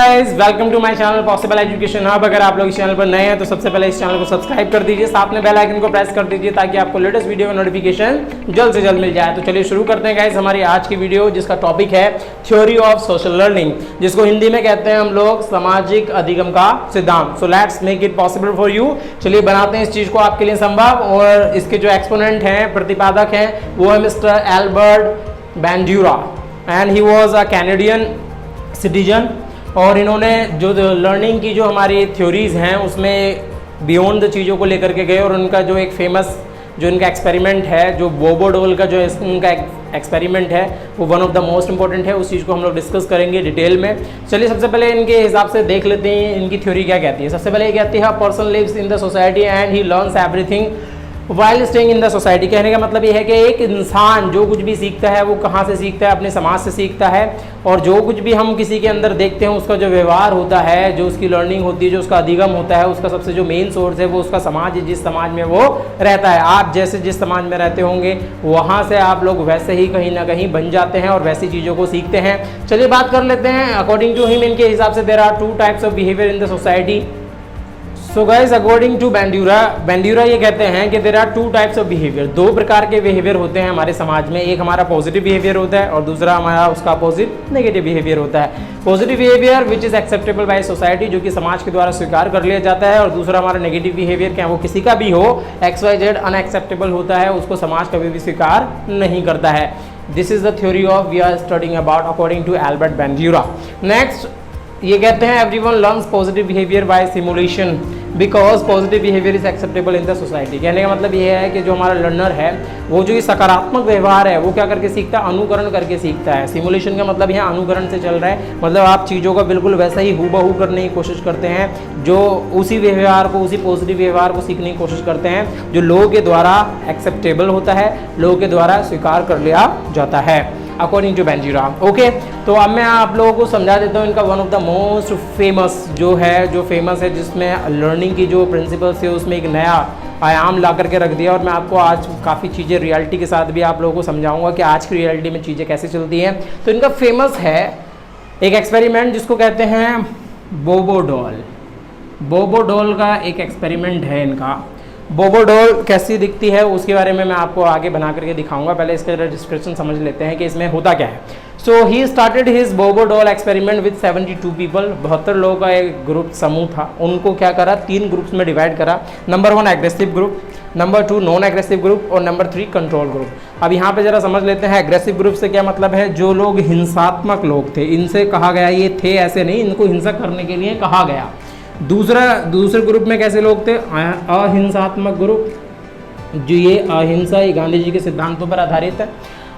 Guys, welcome to my channel possible education hub. अगर आप लोग इस चैनल पर नए हैं तो सबसे पहले इस चैनल को सब्सक्राइब कर दीजिए, साथ में बेल आइकन को प्रेस कर दीजिए ताकि आपको लेटेस्ट वीडियो का नोटिफिकेशन जल्द से जल्द मिल जाए। तो चलिए शुरू करते हैं गाइस हमारी आज की वीडियो, जिसका टॉपिक है थ्योरी ऑफ सोशल लर्निंग, जिसको हिंदी में कहते हैं हम लोग सामाजिक अधिगम का सिद्धांत। So let's make it possible for you. चलिए बनाते हैं इस चीज को आपके लिए संभव। और इसके जो एक्सपोनेंट हैं, प्रतिपादक हैं, वो है mister Albert Bandura and he was a Canadian citizen. और इन्होंने जो लर्निंग की जो हमारी थ्योरीज़ हैं उसमें बियॉन्ड द चीज़ों को लेकर के गए। और उनका जो एक फेमस जो इनका एक्सपेरिमेंट है, जो बोबो डोल का जो इनका एक्सपेरिमेंट है, वो one of the most important है। उस चीज़ को हम लोग डिस्कस करेंगे डिटेल में। चलिए सबसे पहले इनके हिसाब से देख लेते हैं इनकी थ्योरी क्या कहती है। सबसे पहले ये कहती है person lives in the society and he learns everything while staying in the society. कहने का मतलब ये है कि एक इंसान जो कुछ भी सीखता है वो कहाँ से सीखता है, अपने समाज से सीखता है। और जो कुछ भी हम किसी के अंदर देखते हैं, उसका जो व्यवहार होता है, जो उसकी लर्निंग होती है, जो उसका अधिगम होता है, उसका सबसे जो मेन सोर्स है वो उसका समाज है, जिस समाज में वो रहता है। आप जैसे जिस समाज में रहते होंगे वहाँ से आप लोग वैसे ही कहीं ना कहीं बन जाते हैं और वैसी चीज़ों को सीखते हैं। चलिए बात कर लेते हैं। अकॉर्डिंग टू हिम, इनके हिसाब से there are two types of behaviour in the society. So guys according to Bandura ये कहते हैं कि there are two types of behaviour. दो प्रकार के बिहेवियर होते हैं हमारे समाज में। एक हमारा पॉजिटिव बिहेवियर होता है और दूसरा हमारा उसका अपोजिट नेगेटिव बिहेवियर होता है। Positive behaviour which is acceptable by society, जो कि समाज के द्वारा स्वीकार कर लिया जाता है। और दूसरा हमारा नेगेटिव बिहेवियर, क्या वो किसी का भी हो, XYZ अनएक्सेप्टेबल होता है, उसको समाज कभी भी स्वीकार नहीं करता है। This is the theory of we are studying about according to Albert Bandura. Next ये कहते हैं everyone learns positive behaviour by simulation because positive behaviour is acceptable in the society. कहने का मतलब ये है कि जो हमारा लर्नर है वो जो ये सकारात्मक व्यवहार है वो क्या करके सीखता है, अनुकरण करके सीखता है। सिमुलेशन का मतलब यहाँ अनुकरण से चल रहा है, मतलब आप चीज़ों को बिल्कुल वैसा ही हूबहू करने की कोशिश करते हैं, जो उसी व्यवहार को, उसी पॉजिटिव व्यवहार को सीखने की कोशिश करते हैं जो लोगों के द्वारा एक्सेप्टेबल होता है, लोगों के द्वारा स्वीकार कर लिया जाता है अकॉर्डिंग टू बैंड्यूरा। ओके, तो अब मैं आप लोगों को समझा देता हूँ इनका one of the most famous जो फेमस है, जिसमें लर्निंग की जो प्रिंसिपल्स है उसमें एक नया आयाम ला करके रख दिया। और मैं आपको आज काफ़ी चीज़ें रियलिटी के साथ भी आप लोगों को समझाऊंगा कि आज की रियलिटी में चीज़ें कैसे चलती हैं। तो इनका फेमस है एक एक्सपेरिमेंट जिसको कहते हैं बोबो डॉल। बोबो डॉल का एक एक्सपेरिमेंट है इनका। बोबो डॉल कैसी दिखती है उसके बारे में मैं आपको आगे बना करके दिखाऊंगा। पहले इसका डिस्क्रिप्शन समझ लेते हैं कि इसमें होता क्या है। सो ही स्टार्टेड हिज बोबो डॉल एक्सपेरिमेंट विद 72 पीपल। 72 लोगों का एक ग्रुप समूह था। उनको क्या करा, 3 ग्रुप्स में डिवाइड करा। Number 1 aggressive group, number 2 non aggressive group और नंबर 3 कंट्रोल ग्रुप। अब यहाँ पे जरा समझ लेते हैं एग्रेसिव ग्रुप से क्या मतलब है। जो लोग हिंसात्मक लोग थे, इनसे कहा गया, ये थे ऐसे नहीं, इनको हिंसा करने के लिए कहा गया। दूसरे ग्रुप में कैसे लोग थे, अहिंसात्मक ग्रुप, जो ये अहिंसा, ये गांधी जी के सिद्धांतों पर आधारित है।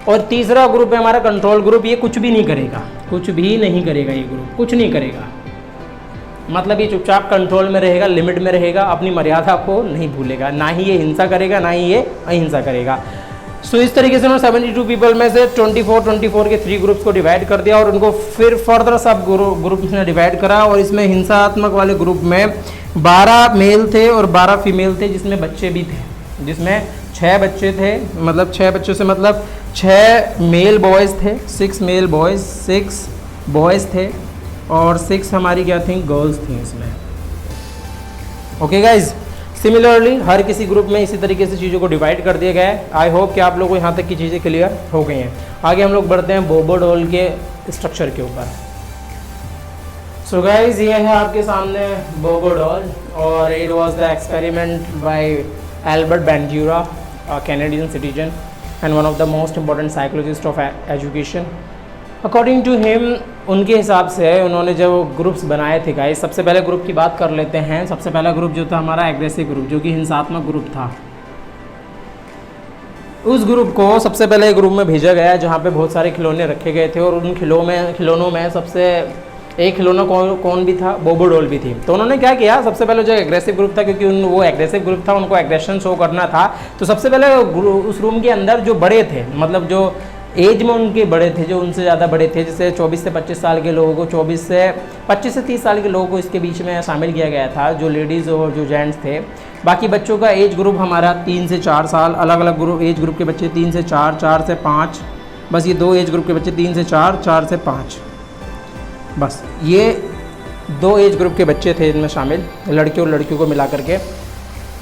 और तीसरा ग्रुप है हमारा कंट्रोल ग्रुप। ये कुछ भी नहीं करेगा, कुछ भी नहीं करेगा, ये ग्रुप कुछ नहीं करेगा, मतलब ये चुपचाप कंट्रोल में रहेगा, लिमिट में रहेगा, अपनी मर्यादा को नहीं भूलेगा, ना ही ये हिंसा करेगा ना ही ये अहिंसा करेगा। सो इस तरीके से उन्होंने 72 पीपल में से 24 के 3 ग्रुप्स को डिवाइड कर दिया और उनको फिर फर्दर सब ग्रुप्स में डिवाइड करा। और इसमें हिंसात्मक वाले ग्रुप में 12 मेल थे और 12 फीमेल थे, जिसमें बच्चे भी थे, जिसमें 6 बच्चे थे। मतलब 6 बच्चों से मतलब 6 मेल बॉयज़ थे, 6 मेल बॉयज़, 6 बॉयज़ थे और 6 हमारी क्या थी, गर्ल्स थी इसमें। ओके गाइज, सिमिलरली हर किसी ग्रुप में इसी तरीके से चीज़ों को डिवाइड कर दिया गया है। आई होप कि आप लोगों को यहाँ तक की चीज़ें क्लियर हो गई हैं। आगे हम लोग बढ़ते हैं बोबो डॉल के स्ट्रक्चर के ऊपर। सो गाइज ये है आपके सामने बोबो डॉल और it was the experiment by Albert Bandura, Canadian citizen and one of the most important psychologist of education. According to him, उनके हिसाब से उन्होंने जो ग्रुप्स बनाए थे गाइस, सबसे पहले ग्रुप की बात कर लेते हैं। सबसे पहला ग्रुप जो था हमारा एग्रेसिव ग्रुप, जो कि हिंसात्मक ग्रुप था। उस ग्रुप को सबसे पहले ग्रुप में भेजा गया जहाँ पे बहुत सारे खिलौने रखे गए थे और उन खिलौनों में सबसे एक खिलौना कौन भी था, बोबो डॉल भी थी। तो उन्होंने क्या किया, सबसे पहले जो एग्रेसिव ग्रुप था, क्योंकि वो एग्रेसिव ग्रुप था, उनको एग्रेशन शो करना था, तो सबसे पहले उस रूम के अंदर जो बड़े थे, मतलब जो एज में उनके बड़े थे, जो उनसे ज़्यादा बड़े थे, जैसे 24 से 25 साल के लोगों को, 25 से 30 साल के लोगों को इसके बीच में शामिल किया गया था, जो लेडीज़ और जो जेंट्स थे। बाकी बच्चों का एज ग्रुप हमारा 3 से 4 साल, अलग अलग ग्रुप एज ग्रुप के बच्चे 3 से 4, 4 से 5, बस ये 2 एज ग्रुप के बच्चे 3 से 4, 4 से 5, बस ये 2 एज ग्रुप के बच्चे थे इनमें शामिल, लड़के और लड़कियों को मिला करके।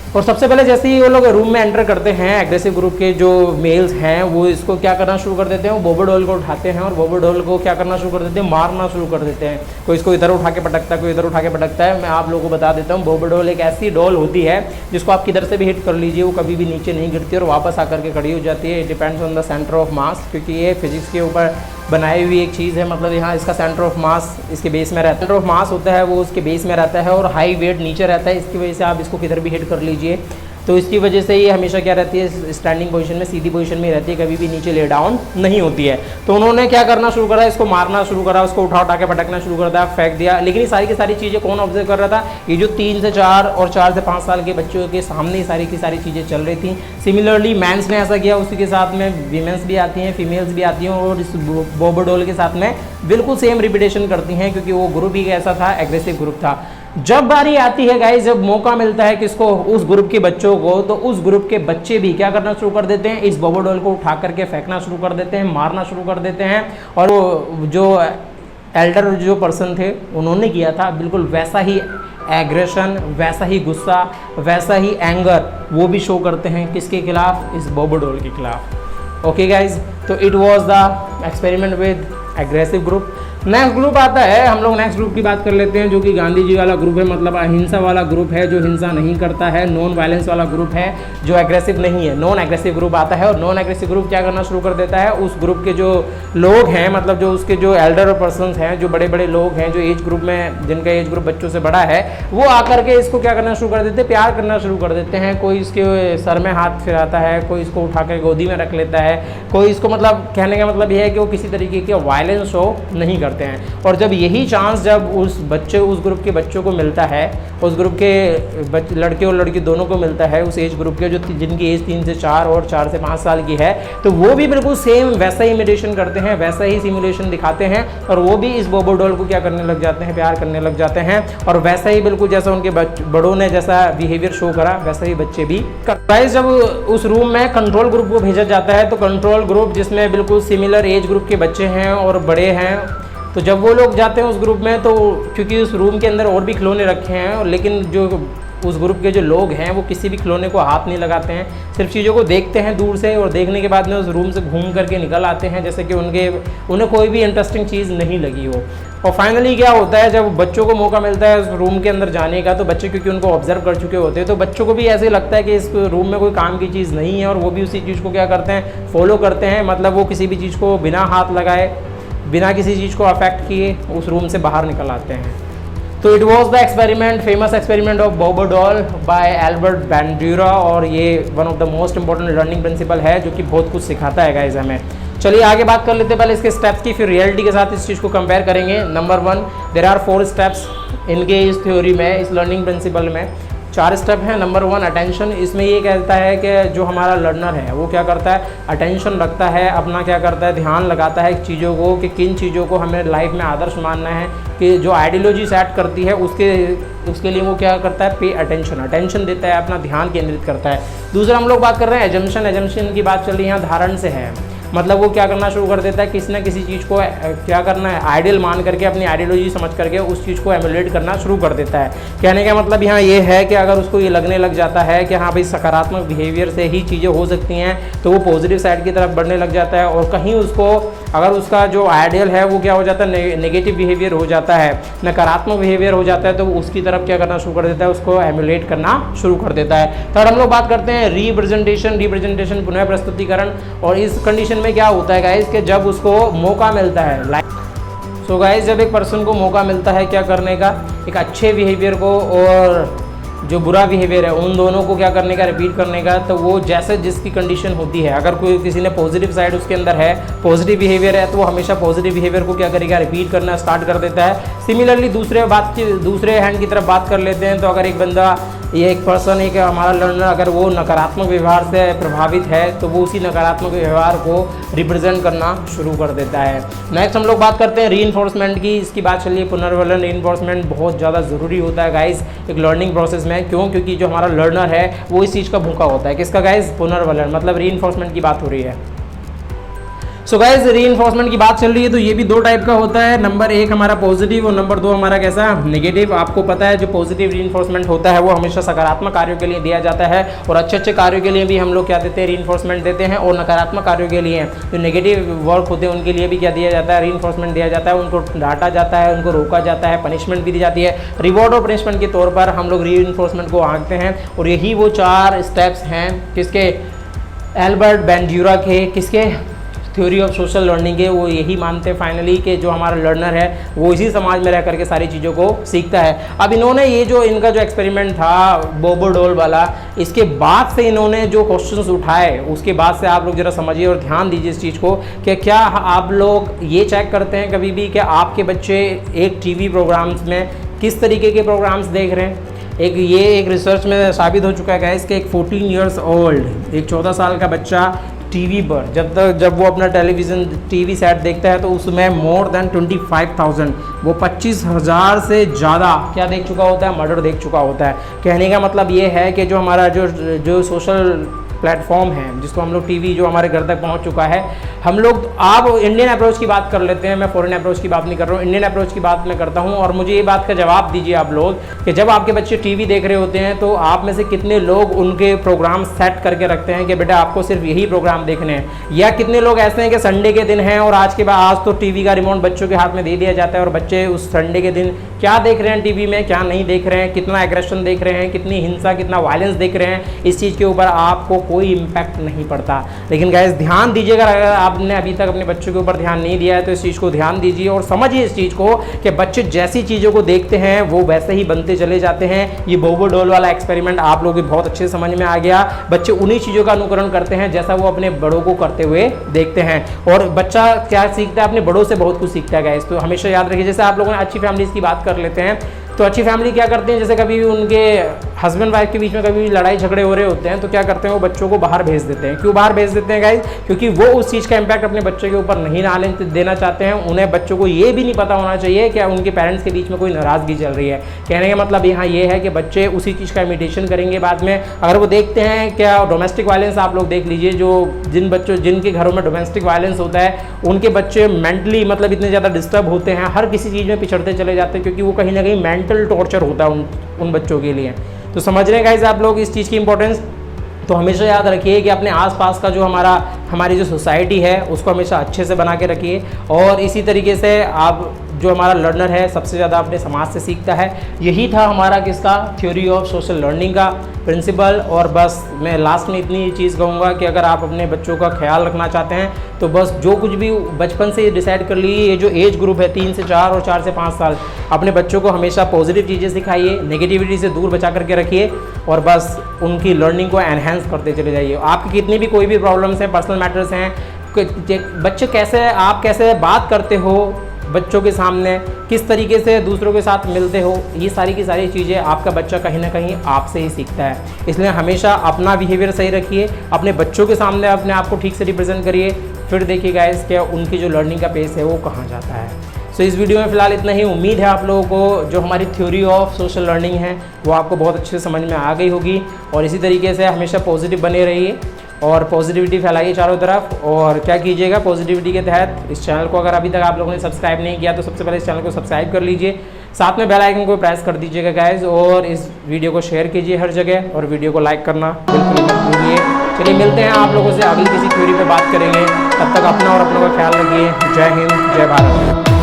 और सबसे पहले जैसे ही वो लोग रूम में एंटर करते हैं, एग्रेसिव ग्रुप के जो मेल्स हैं वो इसको क्या करना शुरू कर देते हैं, वो बोबो डॉल को उठाते हैं और बोबो डॉल को क्या करना शुरू कर देते हैं, मारना शुरू कर देते हैं। कोई इसको इधर उठा के पटकता है, कोई इधर उठा के पटकता है। मैं आप लोगों को बता देता हूँ, बोबो डॉल एक ऐसी डॉल होती है जिसको आप किधर से भी हिट कर लीजिए, वो कभी भी नीचे नहीं गिरती और वापस आकर के खड़ी हो जाती है। It depends on the centre of mass, क्योंकि ये फिजिक्स के ऊपर बनाई हुई एक चीज़ है। मतलब यहाँ इसका सेंटर ऑफ मास इसके बेस में रहता है, सेंटर ऑफ मास होता है वो उसके बेस में रहता है और हाई वेट नीचे रहता है। इसकी वजह से आप इसको किधर भी हिट कर लीजिए, तो इसकी वजह से ये हमेशा क्या रहती है, स्टैंडिंग पोजीशन में, सीधी पोजीशन में रहती है, कभी भी नीचे ले डाउन नहीं होती है। तो उन्होंने क्या करना शुरू करा, इसको मारना शुरू करा, उसको उठा के पटकना शुरू कर दिया, फेंक दिया। लेकिन ये सारी की सारी चीज़ें कौन ऑब्जर्व कर रहा था, ये जो 3 से 4 और 4 से 5 साल के बच्चों के सामने सारी की सारी चीज़ें चल रही थी। सिमिलरली मैंस ने ऐसा किया, उसी के साथ में वीमेंस भी आती हैं, फीमेल्स भी आती हैं और इस बोबो डॉल के साथ में बिल्कुल सेम रिपीटेशन करती हैं, क्योंकि वो ग्रुप ही ऐसा था, एग्रेसिव ग्रुप था। जब बारी आती है गाइस, जब मौका मिलता है किसको, उस ग्रुप के बच्चों को, तो उस ग्रुप के बच्चे भी क्या करना शुरू कर देते हैं, इस बोबो डॉल को उठा करके फेंकना शुरू कर देते हैं, मारना शुरू कर देते हैं। और वो जो एल्डर जो पर्सन थे उन्होंने किया था बिल्कुल वैसा ही एग्रेशन, वैसा ही गुस्सा, वैसा ही एंगर वो भी शो करते हैं किसके खिलाफ, इस बोबो डॉल के खिलाफ। ओके गाइज, तो it was the experiment with aggressive group. Next group आता है, हम लोग नेक्स्ट ग्रुप की बात कर लेते हैं, जो कि गांधी जी वाला ग्रुप है, मतलब अहिंसा वाला ग्रुप है, जो हिंसा नहीं करता है, नॉन वायलेंस वाला ग्रुप है, जो एग्रेसिव नहीं है, नॉन एग्रेसिव ग्रुप आता है। और नॉन एग्रेसिव ग्रुप क्या करना शुरू कर देता है, उस ग्रुप के जो लोग हैं, मतलब जो उसके जो एल्डर पर्सन हैं, जो बड़े बड़े लोग हैं, जो एज ग्रुप में, जिनका एज ग्रुप बच्चों से बड़ा है, वो आकर के इसको क्या करना शुरू कर देते हैं, प्यार करना शुरू कर देते हैं। कोई इसके सर में हाथ फिराता है, कोई इसको उठा कर गोदी में रख लेता है, कोई इसको, मतलब कहने का मतलब यह है कि वो किसी तरीके के वायलेंस शो नहीं करते हैं। और जब यही चांस जब उस ग्रुप के बच्चों को मिलता है, उस ग्रुप के लड़के और लड़की दोनों को मिलता है, उस एज ग्रुप के जो जिनकी एज 3 से 4 और 4 से 5 साल की है, तो वो भी बिल्कुल सेम वैसा ही इमिटेशन करते हैं, वैसा ही सिमुलेशन दिखाते हैं और वो भी इस बोबो डॉल को क्या करने लग जाते हैं, प्यार करने लग जाते हैं। और वैसा ही बिल्कुल जैसा उनके बड़ों ने जैसा बिहेवियर शो करा, वैसा ही बच्चे भी करते। जब उस रूम में कंट्रोल ग्रुप को भेजा जाता है, तो कंट्रोल ग्रुप जिसमें बिल्कुल सिमिलर एज ग्रुप के बच्चे हैं और बड़े हैं, तो जब वो लोग जाते हैं उस ग्रुप में, तो क्योंकि उस रूम के अंदर और भी खिलौने रखे हैं, लेकिन जो उस ग्रुप के जो लोग हैं वो किसी भी खिलौने को हाथ नहीं लगाते हैं, सिर्फ चीज़ों को देखते हैं दूर से और देखने के बाद में उस रूम से घूम करके निकल आते हैं, जैसे कि उन्हें कोई भी इंटरेस्टिंग चीज़ नहीं लगी हो। और फाइनली क्या होता है, जब बच्चों को मौका मिलता है उस रूम के अंदर जाने का, तो बच्चे क्योंकि उनको ऑब्जर्व कर चुके होते हैं, तो बच्चों को भी ऐसे लगता है कि इस रूम में कोई काम की चीज़ नहीं है और वो भी उसी चीज़ को क्या करते हैं, फॉलो करते हैं। मतलब वो किसी भी चीज़ को बिना हाथ लगाए, बिना किसी चीज़ को अफेक्ट किए उस रूम से बाहर निकल आते हैं। तो it was the experiment, famous experiment of Bobo doll by Albert Bandura, और ये one of the most important learning principle है जो कि बहुत कुछ सिखाता है गाइस हमें। चलिए आगे बात कर लेते हैं पहले इसके स्टेप्स की, फिर रियलिटी के साथ इस चीज़ को कंपेयर करेंगे। नंबर 1, देयर आर 4 स्टेप्स इनके इस थ्योरी में, इस लर्निंग प्रिंसिपल में 4 स्टेप हैं। नंबर 1 अटेंशन, इसमें ये कहता है कि जो हमारा लर्नर है वो क्या करता है, अटेंशन रखता है, अपना क्या करता है, ध्यान लगाता है चीज़ों को, कि किन चीज़ों को हमें लाइफ में आदर्श मानना है, कि जो आइडियोलॉजी सेट करती है उसके लिए वो क्या करता है, पे अटेंशन देता है, अपना ध्यान केंद्रित करता है। दूसरा हम लोग बात कर रहे हैं एजम्पशन की बात चल रही है यहाँ, धारण से है, मतलब वो क्या करना शुरू कर देता है, किसी ना किसी चीज़ को क्या करना है, आइडियल मान करके, अपनी आइडियोलॉजी समझ करके उस चीज़ को एमुलेट करना शुरू कर देता है। कहने का मतलब यहाँ ये है कि अगर उसको ये लगने लग जाता है कि हाँ भाई सकारात्मक बिहेवियर से ही चीज़ें हो सकती हैं, तो वो पॉजिटिव साइड की तरफ बढ़ने लग जाता है। और कहीं उसको अगर उसका जो आइडियल है वो क्या हो जाता है, नेगेटिव बिहेवियर हो जाता है, नकारात्मक बिहेवियर हो जाता है, तो उसकी तरफ क्या करना शुरू कर देता है, उसको एमुलेट करना शुरू कर देता है। थर्ड हम लोग बात करते हैं रिप्रेजेंटेशन पुनः प्रस्तुतिकरण। और इस कंडीशन में क्या होता है गाइस, कि जब उसको मौका मिलता है, सो गाइस जब एक पर्सन को मौका मिलता है क्या करने का, एक अच्छे बिहेवियर को और जो बुरा बिहेवियर है उन दोनों को क्या करने का, रिपीट करने का, तो वो जैसे जिसकी कंडीशन होती है, अगर कोई किसी ने पॉजिटिव साइड उसके अंदर है, पॉजिटिव बिहेवियर है, तो वो हमेशा पॉजिटिव बिहेवियर को क्या करेगा, रिपीट करना स्टार्ट कर देता है। सिमिलरली दूसरे हैंड की तरफ बात कर लेते हैं, तो अगर एक बंदा, ये एक पर्सन, एक हमारा लर्नर, अगर वो नकारात्मक व्यवहार से प्रभावित है, तो वो उसी नकारात्मक व्यवहार को रिप्रेजेंट करना शुरू कर देता है। नेक्स्ट हम लोग बात करते हैं रीइंफोर्समेंट की, इसकी बात चलिए। पुनर्वलन रीइंफोर्समेंट बहुत ज़्यादा ज़रूरी होता है गाइस एक लर्निंग प्रोसेस में। क्यों? क्योंकि जो हमारा लर्नर है वो इस चीज़ का भूखा होता है, किसका गाइस, पुनर्वलन, मतलब रीइंफोर्समेंट की बात हो रही है। सो गाइस रीइंफोर्समेंट की बात चल रही है तो ये भी दो टाइप का होता है। नंबर एक हमारा पॉजिटिव और नंबर दो हमारा कैसा नेगेटिव। आपको पता है जो पॉजिटिव रीइंफोर्समेंट होता है वो हमेशा सकारात्मक कार्यों के लिए दिया जाता है और अच्छे अच्छे कार्यों के लिए भी हम लोग क्या देते हैं, रीइंफोर्समेंट देते हैं। और नकारात्मक कार्यों के लिए जो नेगेटिव वर्क होते हैं उनके लिए भी क्या दिया जाता है, रीइंफोर्समेंट दिया जाता है। उनको डांटा जाता है, उनको रोका जाता है, पनिशमेंट भी दी जाती है। रिवॉर्ड और पनिशमेंट के तौर पर हम लोग रीइंफोर्समेंट को आंकते हैं। और यही वो 4 स्टेप्स हैं किसके, एल्बर्ट बेंड्यूरा के, किसके, थ्योरी ऑफ सोशल लर्निंग के। वो यही मानते हैं फाइनली कि जो हमारा लर्नर है वो इसी समाज में रह करके सारी चीज़ों को सीखता है। अब इन्होंने ये जो इनका जो एक्सपेरिमेंट था बोबो डोल वाला, इसके बाद से इन्होंने जो क्वेश्चंस उठाए उसके बाद से आप लोग जरा समझिए और ध्यान दीजिए इस चीज़ को कि क्या आप लोग ये चेक करते हैं कभी भी कि आपके बच्चे एक टीवी प्रोग्राम्स में किस तरीके के प्रोग्राम्स देख रहे हैं। एक रिसर्च में साबित हो चुका है कि एक 14 ईयर्स ओल्ड, एक 14 साल का बच्चा टीवी पर जब वो अपना टेलीविज़न टीवी सेट देखता है तो उसमें मोर देन 25,000, वो 25,000 से ज़्यादा क्या देख चुका होता है, मर्डर देख चुका होता है। कहने का मतलब ये है कि जो हमारा जो सोशल प्लेटफॉर्म है जिसको हम लोग टीवी जो हमारे घर तक पहुंच चुका है, हम लोग आप इंडियन अप्रोच की बात कर लेते हैं, मैं फॉरेन अप्रोच की बात नहीं कर रहा हूँ, इंडियन अप्रोच की बात मैं करता हूँ। और मुझे ये बात का जवाब दीजिए आप लोग कि जब आपके बच्चे टीवी देख रहे होते हैं तो आप में से कितने लोग उनके प्रोग्राम सेट करके रखते हैं कि बेटा आपको सिर्फ यही प्रोग्राम देखने हैं, या कितने लोग ऐसे हैं कि संडे के दिन हैं और आज तो टीवी का रिमोट बच्चों के हाथ में दे दिया जाता है और बच्चे उस संडे के दिन क्या देख रहे हैं टीवी में, क्या नहीं देख रहे हैं, कितना एग्रेशन देख रहे हैं, कितनी हिंसा, कितना वायलेंस देख रहे हैं, इस चीज़ के ऊपर आपको कोई इम्पैक्ट नहीं पड़ता। लेकिन गाइस ध्यान दीजिएगा, अगर आपने अभी तक अपने बच्चों के ऊपर ध्यान नहीं दिया है तो इस चीज़ को ध्यान दीजिए और समझिए इस चीज़ को कि बच्चे जैसी चीज़ों को देखते हैं वो वैसे ही बनते चले जाते हैं। ये बोबो डोल वाला एक्सपेरिमेंट आप लोगों को बहुत अच्छे समझ में आ गया। बच्चे उन्हीं चीज़ों का अनुकरण करते हैं जैसा वो अपने बड़ों को करते हुए देखते हैं। और बच्चा क्या सीखता है, अपने बड़ों से बहुत कुछ सीखता है गाइस। तो हमेशा याद रखिए, जैसे आप लोगों ने अच्छी फैमिलीज की बात कर लेते हैं तो अच्छी फैमिली क्या करते हैं, जैसे कभी भी उनके हस्बैंड वाइफ के बीच में कभी भी लड़ाई झगड़े हो रहे होते हैं तो क्या करते हैं, वो बच्चों को बाहर भेज देते हैं। क्यों बाहर भेज देते हैं गाइस? क्योंकि वो उस चीज़ का इम्पैक्ट अपने बच्चे के ऊपर नहीं डालने देना चाहते हैं। उन्हें बच्चों को ये भी नहीं पता होना चाहिए कि उनके पेरेंट्स के बीच में कोई नाराज़गी चल रही है। कहने का मतलब यहाँ ये है कि बच्चे उसी चीज़ का इमिटेशन करेंगे बाद में। अगर वो देखते हैं क्या डोमेस्टिक वायलेंस, आप लोग देख लीजिए, जो जिनके घरों में डोमेस्टिक वायलेंस होता है उनके बच्चे मेंटली मतलब इतने ज़्यादा डिस्टर्ब होते हैं, हर किसी चीज़ में पिछड़ते चले जाते हैं, क्योंकि वो कहीं ना कहीं मेंटल टॉर्चर होता है उन बच्चों के लिए। तो समझ रहे हैं गाइस आप लोग इस चीज़ की इंपॉर्टेंस। तो हमेशा याद रखिए कि अपने आसपास का जो हमारी जो सोसाइटी है उसको हमेशा अच्छे से बना के रखिए। और इसी तरीके से आप जो हमारा लर्नर है सबसे ज़्यादा अपने समाज से सीखता है। यही था हमारा किसका, थ्योरी ऑफ सोशल लर्निंग का प्रिंसिपल। और बस मैं लास्ट में इतनी चीज़ कहूँगा कि अगर आप अपने बच्चों का ख्याल रखना चाहते हैं तो बस जो कुछ भी बचपन से डिसाइड कर लीजिए, ये जो एज ग्रुप है 3 से 4 और 4 से 5 साल, अपने बच्चों को हमेशा पॉजिटिव चीज़ें सिखाइए, नेगेटिविटी से दूर बचा करके रखिए और बस उनकी लर्निंग को एनहेंस करते चले जाइए। आपकी कितनी भी कोई भी प्रॉब्लम्स हैं, पर्सनल मैटर्स हैं, बच्चे आप कैसे बात करते हो बच्चों के सामने, किस तरीके से दूसरों के साथ मिलते हो, ये सारी की सारी चीज़ें आपका बच्चा कहीं ना कहीं आपसे ही सीखता है। इसलिए हमेशा अपना बिहेवियर सही रखिए, अपने बच्चों के सामने अपने आप को ठीक से रिप्रेजेंट करिए, फिर देखिए गाइस क्या उनकी जो लर्निंग का पेस है वो कहाँ जाता है। सो इस वीडियो में फ़िलहाल इतना ही। उम्मीद है आप लोगों को जो हमारी थ्योरी ऑफ सोशल लर्निंग है वो आपको बहुत अच्छे से समझ में आ गई होगी। और इसी तरीके से हमेशा पॉजिटिव बने रहिए और पॉजिटिविटी फैलाइए चारों तरफ। और क्या कीजिएगा, पॉजिटिविटी के तहत इस चैनल को अगर अभी तक आप लोगों ने सब्सक्राइब नहीं किया तो सबसे पहले इस चैनल को सब्सक्राइब कर लीजिए, साथ में बेल आइकन को प्रेस कर दीजिएगा गाइस, और इस वीडियो को शेयर कीजिए हर जगह और वीडियो को लाइक करना बिल्कुल मत भूलिए। चलिए मिलते हैं आप लोगों से अगली किसी थ्योरी पे बात करेंगे, तब तक अपना और अपनों का ख्याल रखिए। जय हिंद, जय भारत।